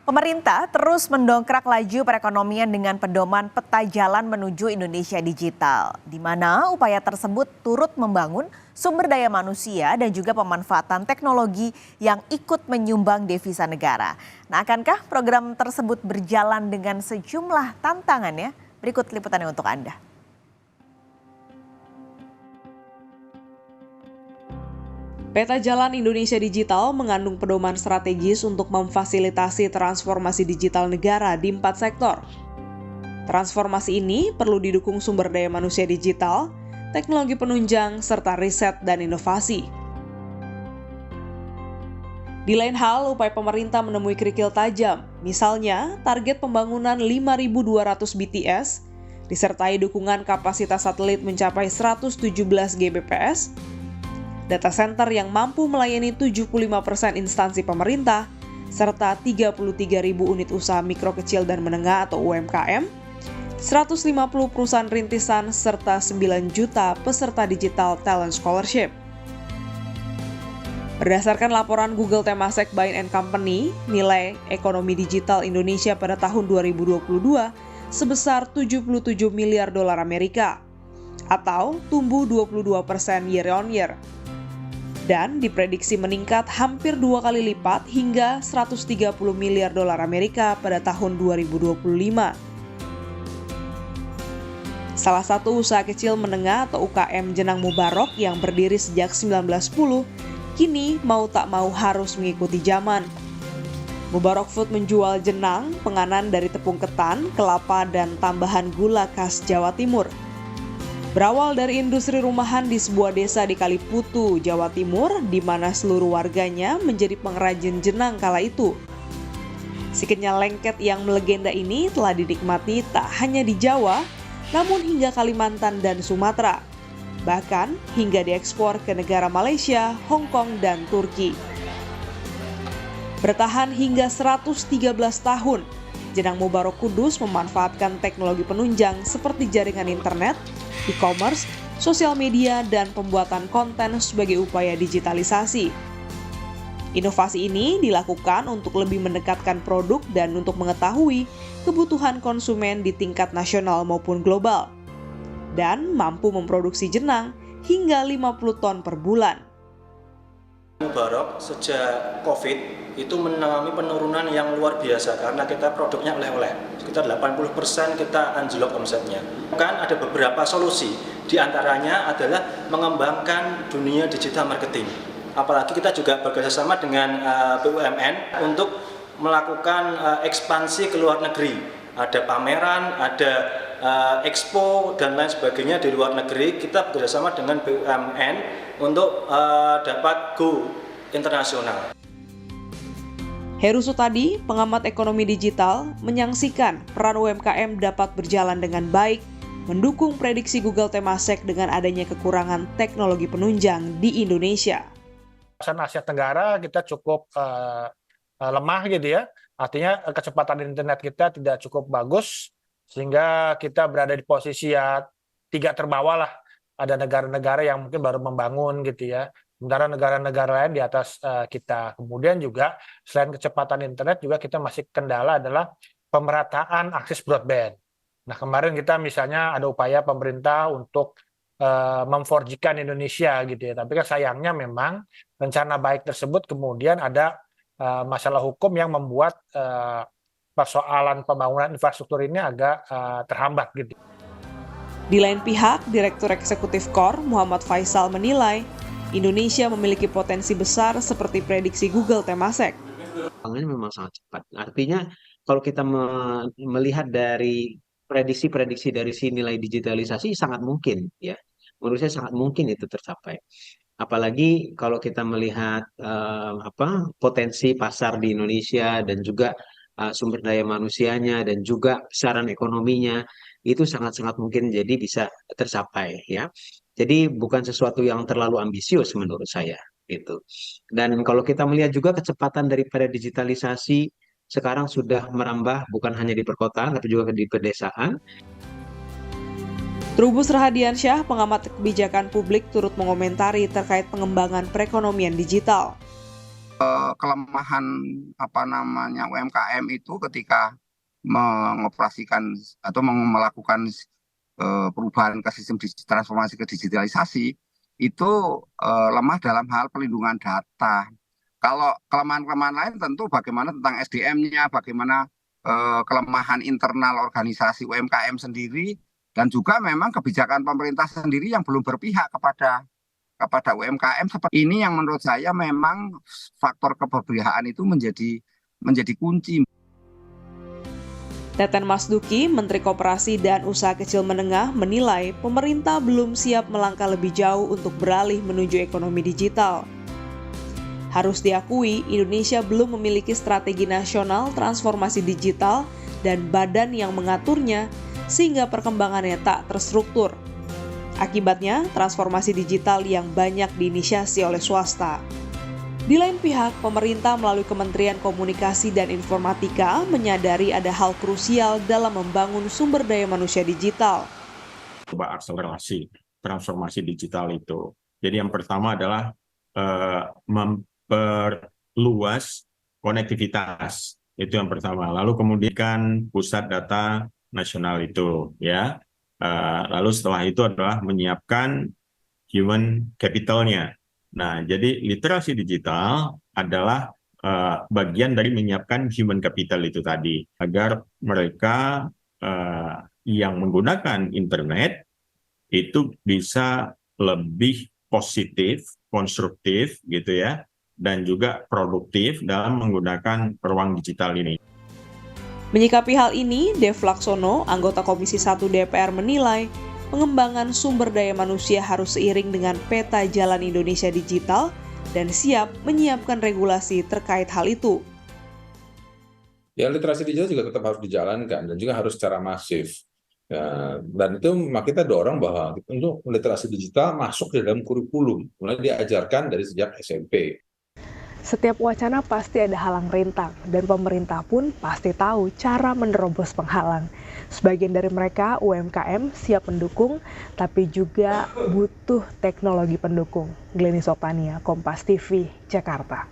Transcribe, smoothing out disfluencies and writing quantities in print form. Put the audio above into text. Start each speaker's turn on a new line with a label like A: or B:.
A: Pemerintah terus mendongkrak laju perekonomian dengan pedoman peta jalan menuju Indonesia digital, di mana upaya tersebut turut membangun sumber daya manusia dan juga pemanfaatan teknologi yang ikut menyumbang devisa negara. Nah, akankah program tersebut berjalan dengan sejumlah tantangannya? Berikut liputannya untuk Anda.
B: Peta Jalan Indonesia Digital mengandung pedoman strategis untuk memfasilitasi transformasi digital negara di 4 sektor. Transformasi ini perlu didukung sumber daya manusia digital, teknologi penunjang, serta riset dan inovasi. Di lain hal, upaya pemerintah menemui kerikil tajam, misalnya target pembangunan 5.200 BTS, disertai dukungan kapasitas satelit mencapai 117 Gbps, data center yang mampu melayani 75% instansi pemerintah, serta 33.000 unit usaha mikro kecil dan menengah atau UMKM, 150 perusahaan rintisan, serta 9 juta peserta digital talent scholarship. Berdasarkan laporan Google Temasek Bain & Company, nilai ekonomi digital Indonesia pada tahun 2022 sebesar 77 miliar dolar Amerika, atau tumbuh 22% year on year. Dan diprediksi meningkat hampir 2 kali lipat hingga 130 miliar dolar Amerika pada tahun 2025. Salah satu usaha kecil menengah atau UKM Jenang Mubarok yang berdiri sejak 1910, kini mau tak mau harus mengikuti zaman. Mubarok Food menjual jenang, penganan dari tepung ketan, kelapa, dan tambahan gula khas Jawa Timur. Berawal dari industri rumahan di sebuah desa di Kaliputu, Jawa Timur, di mana seluruh warganya menjadi pengrajin jenang kala itu. Si kenyal lengket yang melegenda ini telah dinikmati tak hanya di Jawa, namun hingga Kalimantan dan Sumatera. Bahkan hingga diekspor ke negara Malaysia, Hong Kong, dan Turki. Bertahan hingga 113 tahun, Jenang Mubarok Kudus memanfaatkan teknologi penunjang seperti jaringan internet, e-commerce, sosial media, dan pembuatan konten sebagai upaya digitalisasi. Inovasi ini dilakukan untuk lebih mendekatkan produk dan untuk mengetahui kebutuhan konsumen di tingkat nasional maupun global, dan mampu memproduksi jenang hingga 50 ton per bulan.
C: Mubarok sejak COVID itu mengalami penurunan yang luar biasa karena kita produknya oleh-oleh. Sekitar 80% kita anjlok omsetnya. Kan ada beberapa solusi, diantaranya adalah mengembangkan dunia digital marketing. Apalagi kita juga bekerjasama dengan BUMN untuk melakukan ekspansi ke luar negeri. Ada pameran, ada expo dan lain sebagainya di luar negeri. Kita bekerjasama dengan BUMN untuk dapat go internasional.
B: Heru Sutadi, pengamat ekonomi digital, menyaksikan peran UMKM dapat berjalan dengan baik, mendukung prediksi Google Temasek dengan adanya kekurangan teknologi penunjang di Indonesia.
D: Asia Tenggara kita cukup lemah gitu ya, artinya kecepatan internet kita tidak cukup bagus, sehingga kita berada di posisi ya 3 terbawah lah. Ada negara-negara yang mungkin baru membangun gitu ya, sementara negara-negara lain di atas kita. Kemudian juga selain kecepatan internet juga kita masih kendala adalah pemerataan akses broadband. Nah, kemarin kita misalnya ada upaya pemerintah untuk mem-4G-kan Indonesia gitu ya, tapi kan sayangnya memang rencana baik tersebut kemudian ada masalah hukum yang membuat persoalan pembangunan infrastruktur ini agak terhambat gitu.
B: Di lain pihak, Direktur Eksekutif KOR Muhammad Faisal menilai Indonesia memiliki potensi besar seperti prediksi Google Temasek.
E: Ini memang sangat cepat. Artinya kalau kita melihat dari prediksi-prediksi dari si nilai digitalisasi sangat mungkin ya. Menurut saya sangat mungkin itu tercapai. Apalagi kalau kita melihat potensi pasar di Indonesia dan juga sumber daya manusianya dan juga besaran ekonominya itu sangat-sangat mungkin jadi bisa tercapai ya. Jadi bukan sesuatu yang terlalu ambisius menurut saya gitu. Dan kalau kita melihat juga kecepatan daripada digitalisasi sekarang sudah merambah bukan hanya di perkotaan tapi juga di pedesaan.
B: Trubus Rahadiansyah, pengamat kebijakan publik, turut mengomentari terkait pengembangan perekonomian digital.
F: kelemahan UMKM itu ketika mengoperasikan atau melakukan perubahan ke sistem transformasi ke digitalisasi itu lemah dalam hal perlindungan data. Kalau kelemahan-kelemahan lain tentu bagaimana tentang SDM-nya, bagaimana kelemahan internal organisasi UMKM sendiri, dan juga memang kebijakan pemerintah sendiri yang belum berpihak kepada UMKM seperti ini yang menurut saya memang faktor keberpihakan itu menjadi kunci.
B: Teten Masduki, Menteri Koperasi dan Usaha Kecil Menengah, menilai pemerintah belum siap melangkah lebih jauh untuk beralih menuju ekonomi digital. Harus diakui, Indonesia belum memiliki strategi nasional transformasi digital dan badan yang mengaturnya, sehingga perkembangannya tak terstruktur. Akibatnya, transformasi digital yang banyak diinisiasi oleh swasta. Di lain pihak, pemerintah melalui Kementerian Komunikasi dan Informatika menyadari ada hal krusial dalam membangun sumber daya manusia digital.
G: Coba akselerasi transformasi digital itu. Jadi yang pertama adalah memperluas konektivitas. Itu yang pertama. Lalu kemudian pusat data nasional itu, ya. Lalu setelah itu adalah menyiapkan human capital-nya. Nah, jadi literasi digital adalah bagian dari menyiapkan human capital itu tadi, agar mereka yang menggunakan internet itu bisa lebih positif, konstruktif gitu ya, dan juga produktif dalam menggunakan ruang digital ini.
B: Menyikapi hal ini, Dev Laksono, anggota Komisi 1 DPR menilai pengembangan sumber daya manusia harus seiring dengan peta jalan Indonesia digital dan siap menyiapkan regulasi terkait hal itu.
H: Ya, literasi digital juga tetap harus dijalankan dan juga harus secara masif. Ya, dan itu kita dorong bahwa untuk literasi digital masuk di dalam kurikulum, mulai diajarkan dari sejak SMP.
I: Setiap wacana pasti ada halang rintang, dan pemerintah pun pasti tahu cara menerobos penghalang. Sebagian dari mereka UMKM siap mendukung, tapi juga butuh teknologi pendukung. Glenny Sopania, Kompas TV, Jakarta.